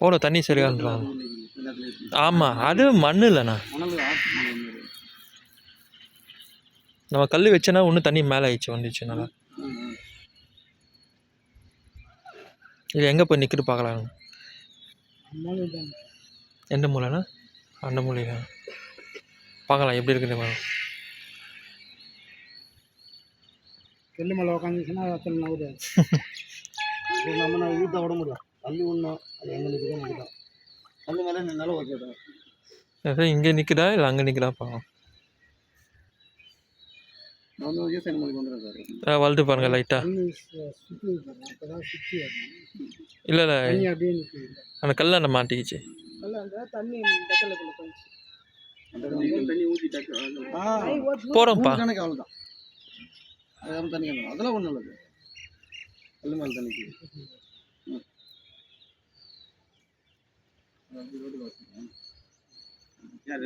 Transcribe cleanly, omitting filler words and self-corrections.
ஓட தண்ணி சரியான்றாங்க. ஆமாம், அது மண் இல்லைண்ணா. நம்ம கல் வச்சோன்னா இன்னும் தண்ணி மேலே ஆயிடுச்சு, வந்துச்சு நல்லா. இது எங்கே போய் நிற்கிட்டு பார்க்கலாம். எந்த மூலைண்ணா? அந்த மூலையா? பார்க்கலாம் எப்படி இருக்குது மேடம். கல்லு மேலே உட்காந்துச்சுன்னா அத்தனை நவுது. நம்ம நான் வீட்டை விட முடியல. தள்ளி விடணும், அது எங்களுக்கு தான் நிற்கிட்டோம். கல்லு மேலே நின்னாலும் ஓகே தான். ஏதோ இங்கே நிற்குதா இல்லை அங்கே நிற்குதா பார்க்கலாம். நான் வந்து யூஸ் மொழி வந்துடுறேன் சார். வளர்த்து பாருங்க லைட்டாக. இல்லை இல்லை, தண்ணி அப்படியே நிற்குது. அந்த கல்லாண்ட மாட்டிக்கிச்சு. கல்ல அந்த தண்ணி டக்கலுக்குள்ள போயிடுச்சு. தண்ணி ஊற்றிட்டாக்க போகிறோம்ப்பா. கணக்கு அவ்வளோதான். அது தண்ணி கணக்கு அதெல்லாம் ஒன்றும் இல்லை. கல்லு மேலே தண்ணிக்கு யார்